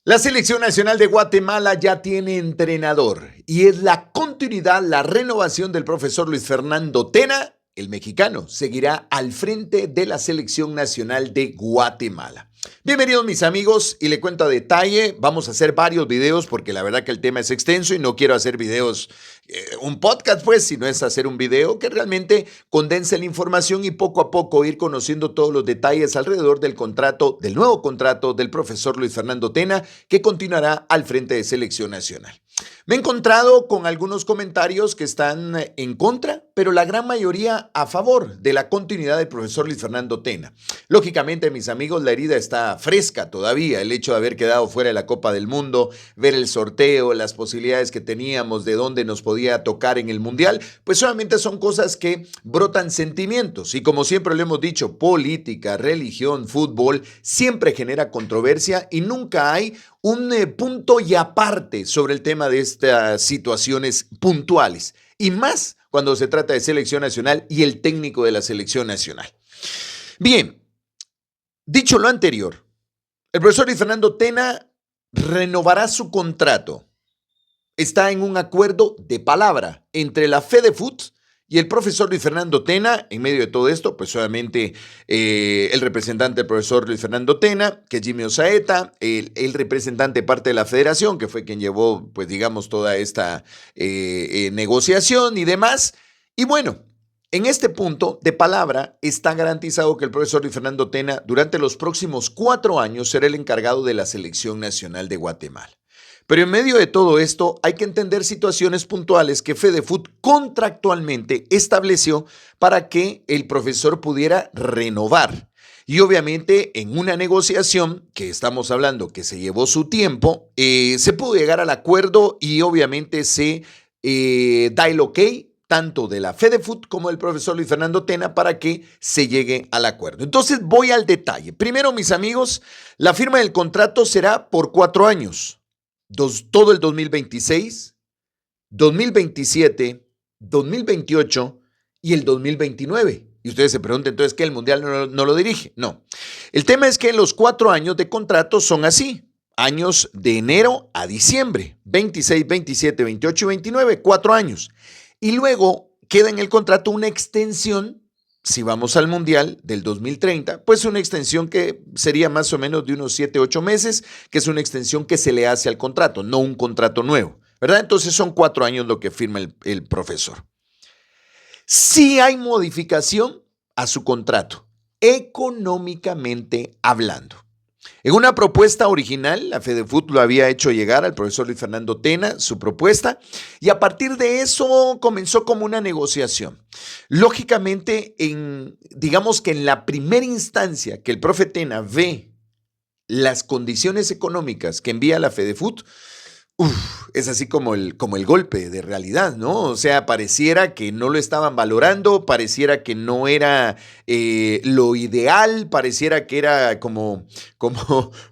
La Selección Nacional de Guatemala ya tiene entrenador y es la continuidad, la renovación del profesor Luis Fernando Tena. El mexicano seguirá al frente de la Selección Nacional de Guatemala. Bienvenidos mis amigos y le cuento a detalle, vamos a hacer varios videos porque la verdad que el tema es extenso y no quiero hacer videos, un podcast pues, sino es hacer un video que realmente condense la información y poco a poco ir conociendo todos los detalles alrededor del contrato, del nuevo contrato del profesor Luis Fernando Tena que continuará al frente de Selección Nacional. Me he encontrado con algunos comentarios que están en contra, pero la gran mayoría a favor de la continuidad del profesor Luis Fernando Tena. Lógicamente, mis amigos, la herida está fresca todavía. El hecho de haber quedado fuera de la Copa del Mundo, ver el sorteo, las posibilidades que teníamos de dónde nos podía tocar en el Mundial, pues solamente son cosas que brotan sentimientos. Y como siempre lo hemos dicho, política, religión, fútbol, siempre genera controversia y nunca hay un punto y aparte sobre el tema de estas situaciones puntuales. Y más cuando se trata de selección nacional y el técnico de la selección nacional. Bien, dicho lo anterior, el profesor Luis Fernando Tena renovará su contrato. Está en un acuerdo de palabra entre la FedeFut y el profesor Luis Fernando Tena. En medio de todo esto, pues obviamente el representante del profesor Luis Fernando Tena, que es Jimmy Osaeta, el representante de parte de la federación, que fue quien llevó, pues digamos, toda esta negociación y demás. Y bueno, en este punto de palabra está garantizado que el profesor Luis Fernando Tena durante los próximos 4 años será el encargado de la Selección Nacional de Guatemala. Pero en medio de todo esto hay que entender situaciones puntuales que FedeFut contractualmente estableció para que el profesor pudiera renovar. Y obviamente en una negociación que estamos hablando que se llevó su tiempo, se pudo llegar al acuerdo y obviamente se da el ok tanto de la FedeFut como del profesor Luis Fernando Tena para que se llegue al acuerdo. Entonces voy al detalle. Primero, mis amigos, la firma del contrato será por 4 años. Todo el 2026, 2027, 2028 y el 2029. Y ustedes se preguntan entonces que el Mundial no lo dirige. No. El tema es que los 4 años de contrato son así. Años de enero a diciembre. 26, 27, 28 y 29. 4 años. Y luego queda en el contrato una extensión. Si vamos al Mundial del 2030, pues una extensión que sería más o menos de unos 7, 8 meses, que es una extensión que se le hace al contrato, no un contrato nuevo, ¿verdad? Entonces son 4 años lo que firma el profesor. Sí hay modificación a su contrato, económicamente hablando. En una propuesta original, la FedeFut lo había hecho llegar al profesor Luis Fernando Tena, su propuesta, y a partir de eso comenzó como una negociación. Lógicamente, digamos que en la primera instancia que el profe Tena ve las condiciones económicas que envía la FedeFut, es así como el golpe de realidad, ¿no? O sea, pareciera que no lo estaban valorando, pareciera que no era lo ideal, pareciera que era como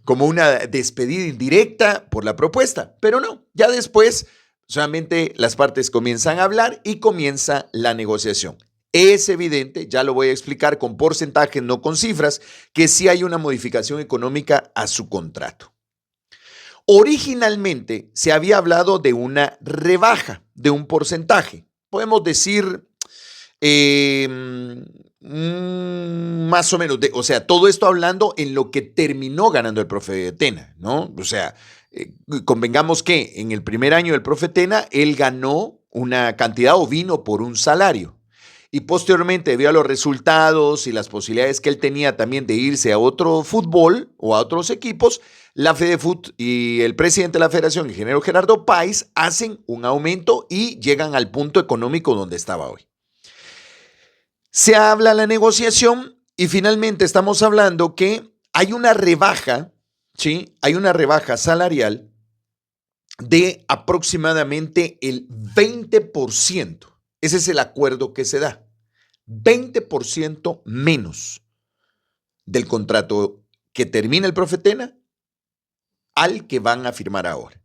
una despedida indirecta por la propuesta, pero no, ya después solamente las partes comienzan a hablar y comienza la negociación. Es evidente, ya lo voy a explicar con porcentajes, no con cifras, que sí hay una modificación económica a su contrato. Originalmente se había hablado de una rebaja de un porcentaje. Podemos decir más o menos, o sea, todo esto hablando en lo que terminó ganando el profe Tena, ¿no? O sea, convengamos que en el primer año del profe Tena, él ganó una cantidad o vino por un salario. Y posteriormente, debido a los resultados y las posibilidades que él tenía también de irse a otro fútbol o a otros equipos, la FedeFut y el presidente de la federación, el ingeniero Gerardo Páez, hacen un aumento y llegan al punto económico donde estaba hoy. Se habla la negociación y finalmente estamos hablando que hay una rebaja, ¿sí? Hay una rebaja salarial de aproximadamente el 20%. Ese es el acuerdo que se da. 20% menos del contrato que termina el profe Tena al que van a firmar ahora.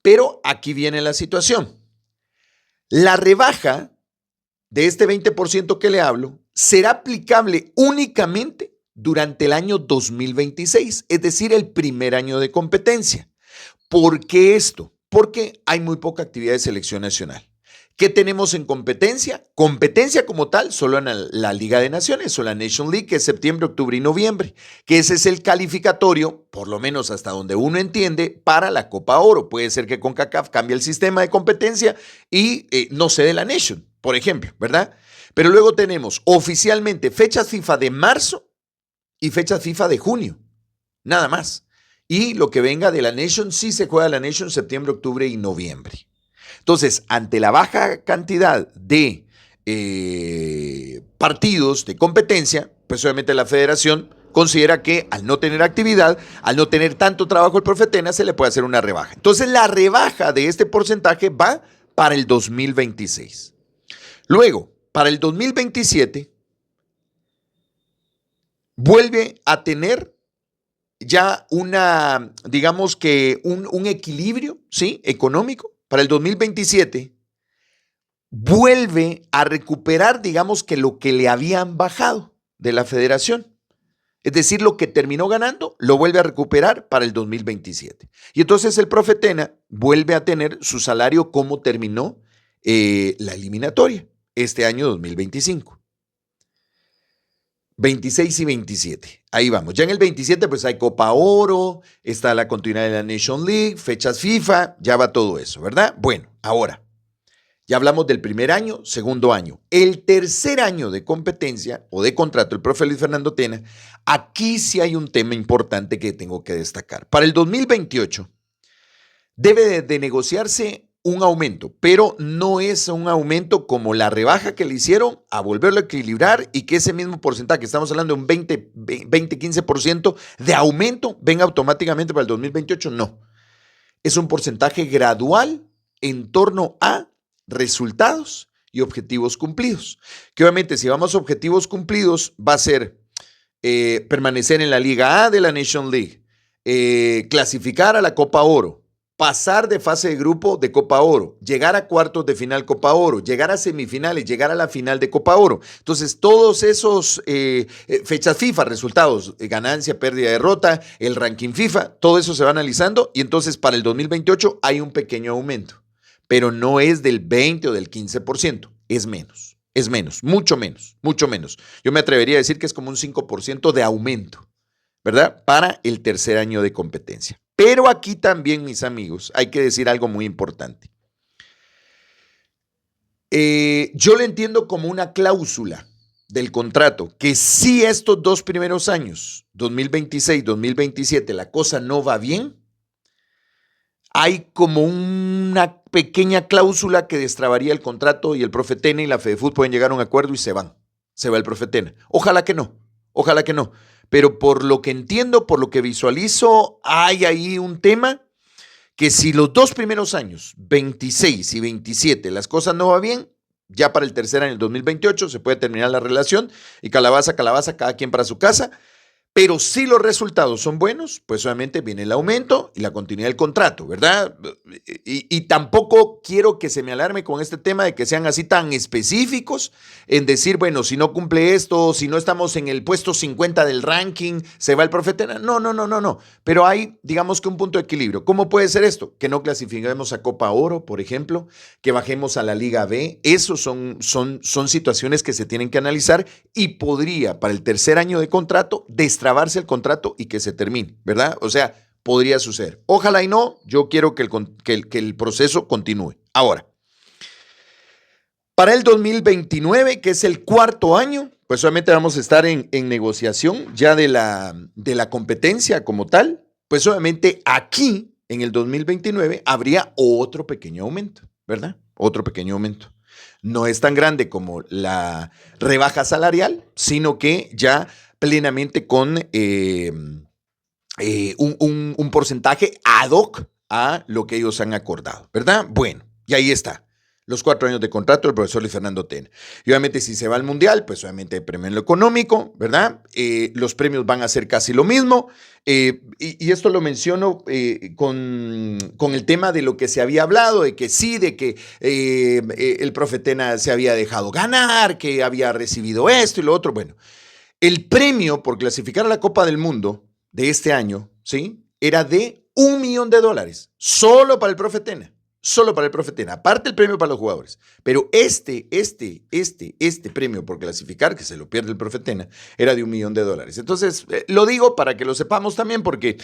Pero aquí viene la situación. La rebaja de este 20% que le hablo será aplicable únicamente durante el año 2026, es decir, el primer año de competencia. ¿Por qué esto? Porque hay muy poca actividad de selección nacional. ¿Qué tenemos en competencia? Competencia como tal, solo en la Liga de Naciones o la Nation League, que es septiembre, octubre y noviembre, que ese es el calificatorio, por lo menos hasta donde uno entiende, para la Copa Oro. Puede ser que CONCACAF cambie el sistema de competencia y no se dé la Nation, por ejemplo, ¿verdad? Pero luego tenemos oficialmente fechas FIFA de marzo y fechas FIFA de junio, nada más. Y lo que venga de la Nation, sí se juega la Nation septiembre, octubre y noviembre. Entonces, ante la baja cantidad de partidos de competencia, pues obviamente la federación considera que al no tener actividad, al no tener tanto trabajo el profe Tena, se le puede hacer una rebaja. Entonces, la rebaja de este porcentaje va para el 2026. Luego, para el 2027, vuelve a tener ya digamos que un equilibrio, ¿sí? Económico. Para el 2027 vuelve a recuperar, digamos que lo que le habían bajado de la federación. Es decir, lo que terminó ganando lo vuelve a recuperar para el 2027. Y entonces el profe Tena vuelve a tener su salario como terminó la eliminatoria este año 2025. 26 y 27. Ahí vamos. Ya en el 27 pues hay Copa Oro, está la continuidad de la Nation League, fechas FIFA, ya va todo eso, ¿verdad? Bueno, ahora, ya hablamos del primer año, segundo año. El tercer año de competencia o de contrato, el profe Luis Fernando Tena, aquí sí hay un tema importante que tengo que destacar. Para el 2028 debe de negociarse un aumento, pero no es un aumento como la rebaja que le hicieron a volverlo a equilibrar y que ese mismo porcentaje, estamos hablando de un 15% de aumento, venga automáticamente para el 2028, no. Es un porcentaje gradual en torno a resultados y objetivos cumplidos. Que obviamente si vamos a objetivos cumplidos va a ser permanecer en la Liga A de la Nation League, clasificar a la Copa Oro, pasar de fase de grupo de Copa Oro, llegar a cuartos de final Copa Oro, llegar a semifinales, llegar a la final de Copa Oro. Entonces, todos esos fechas FIFA, resultados, ganancia, pérdida, derrota, el ranking FIFA, todo eso se va analizando y entonces para el 2028 hay un pequeño aumento, pero no es del 20 o del 15%, es menos, mucho menos, mucho menos. Yo me atrevería a decir que es como un 5% de aumento, ¿verdad? Para el tercer año de competencia. Pero aquí también, mis amigos, hay que decir algo muy importante. Yo lo entiendo como una cláusula del contrato, que si estos dos primeros años, 2026, 2027, la cosa no va bien, hay como una pequeña cláusula que destrabaría el contrato y el profe Tena y la FEDEFUT pueden llegar a un acuerdo y se van. Se va el profe Tena. Ojalá que no, ojalá que no. Pero por lo que entiendo, por lo que visualizo, hay ahí un tema que si los dos primeros años, 26 y 27, las cosas no van bien, ya para el tercer año, el 2028, se puede terminar la relación y calabaza, calabaza, cada quien para su casa. Pero si los resultados son buenos, pues obviamente viene el aumento y la continuidad del contrato, ¿verdad? Y tampoco quiero que se me alarme con este tema de que sean así tan específicos en decir, bueno, si no cumple esto, si no estamos en el puesto 50 del ranking, se va el profe Tena. No. Pero hay, digamos que un punto de equilibrio. ¿Cómo puede ser esto? Que no clasifiquemos a Copa Oro, por ejemplo, que bajemos a la Liga B. Esos son situaciones que se tienen que analizar y podría, para el tercer año de contrato, destrabarse el contrato y que se termine, ¿verdad? O sea, podría suceder. Ojalá y no, yo quiero que el proceso continúe. Ahora, para el 2029, que es el cuarto año, pues obviamente vamos a estar en negociación ya de la competencia como tal, pues obviamente aquí, en el 2029, habría otro pequeño aumento, ¿verdad? Otro pequeño aumento. No es tan grande como la rebaja salarial, sino que ya plenamente con un porcentaje ad hoc a lo que ellos han acordado, ¿verdad? Bueno, y ahí está. Los 4 años de contrato del profesor Luis Fernando Tena. Y obviamente si se va al Mundial, pues obviamente hay premio en lo económico, ¿verdad? Los premios van a ser casi lo mismo. Y esto lo menciono con el tema de lo que se había hablado, de que sí, de que el profe Tena se había dejado ganar, que había recibido esto y lo otro. Bueno, el premio por clasificar a la Copa del Mundo de este año, ¿sí? Era de $1 millón, solo para el profe Tena. Solo para el profe Tena, aparte el premio para los jugadores. Pero este premio por clasificar, que se lo pierde el profe Tena, era de $1 millón. Entonces, lo digo para que lo sepamos también, porque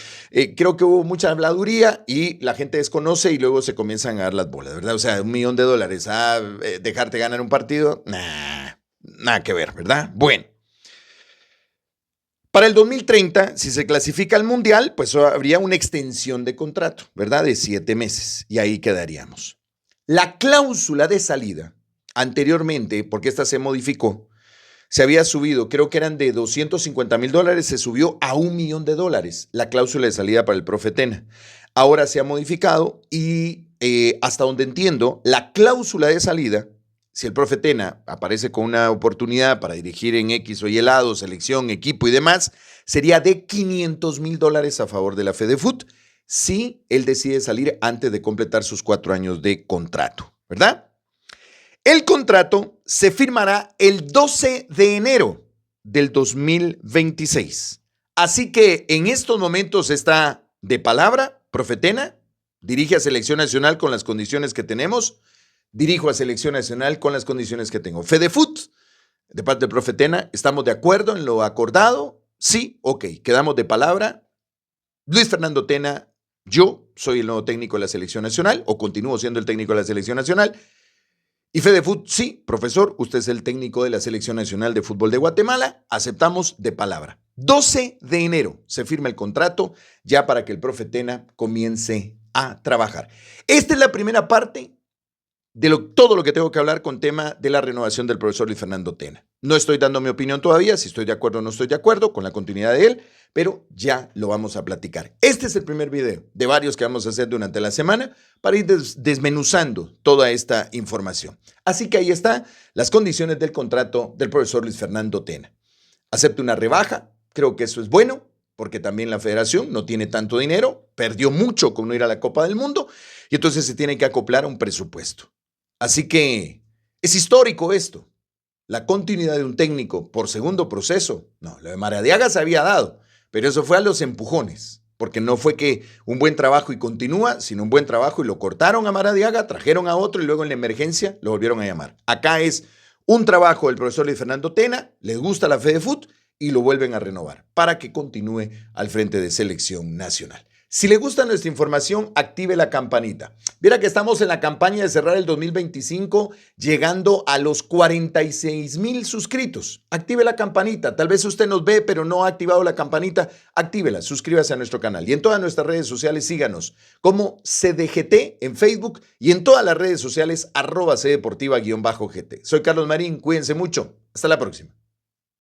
creo que hubo mucha habladuría y la gente desconoce y luego se comienzan a dar las bolas, ¿verdad? O sea, $1 millón, dejarte ganar un partido, nada que ver, ¿verdad? Bueno. Para el 2030, si se clasifica al Mundial, pues habría una extensión de contrato, ¿verdad? De 7 meses y ahí quedaríamos. La cláusula de salida, anteriormente, porque esta se modificó, se había subido, creo que eran de $250,000, se subió a $1 millón la cláusula de salida para el profe Tena. Ahora se ha modificado y hasta donde entiendo, la cláusula de salida, si el profe Tena aparece con una oportunidad para dirigir en X o Y lado, selección, equipo y demás, sería de $500,000 a favor de la FedeFut si él decide salir antes de completar sus 4 años de contrato, ¿verdad? El contrato se firmará el 12 de enero del 2026. Así que en estos momentos está de palabra, profe Tena, dirige a Selección Nacional con las condiciones que tenemos. Dirijo a Selección Nacional con las condiciones que tengo. FedeFut, de parte del profe Tena, ¿estamos de acuerdo en lo acordado? Sí, ok, quedamos de palabra. Luis Fernando Tena, yo soy el nuevo técnico de la Selección Nacional, o continúo siendo el técnico de la Selección Nacional. Y FedeFut, sí, profesor, usted es el técnico de la Selección Nacional de Fútbol de Guatemala, aceptamos de palabra. 12 de enero se firma el contrato ya para que el profe Tena comience a trabajar. Esta es la primera parte de todo lo que tengo que hablar con tema de la renovación del profesor Luis Fernando Tena. No estoy dando mi opinión todavía, si estoy de acuerdo o no estoy de acuerdo con la continuidad de él, pero ya lo vamos a platicar. Este es el primer video de varios que vamos a hacer durante la semana para ir desmenuzando toda esta información. Así que ahí están las condiciones del contrato del profesor Luis Fernando Tena. Acepta una rebaja, creo que eso es bueno, porque también la federación no tiene tanto dinero, perdió mucho con no ir a la Copa del Mundo y entonces se tiene que acoplar a un presupuesto. Así que es histórico esto, la continuidad de un técnico por segundo proceso. No, lo de Maradiaga se había dado, pero eso fue a los empujones, porque no fue que un buen trabajo y continúa, sino un buen trabajo y lo cortaron a Maradiaga, trajeron a otro y luego en la emergencia lo volvieron a llamar. Acá es un trabajo del profesor Luis Fernando Tena, les gusta la FedeFut y lo vuelven a renovar para que continúe al frente de Selección Nacional. Si le gusta nuestra información, active la campanita. Viera que estamos en la campaña de cerrar el 2025 llegando a los 46,000 suscritos. Active la campanita. Tal vez usted nos ve, pero no ha activado la campanita. Actívela, suscríbase a nuestro canal. Y en todas nuestras redes sociales síganos como CDGT en Facebook y en todas las redes sociales @cdeportiva_gt. Soy Carlos Marín, cuídense mucho. Hasta la próxima.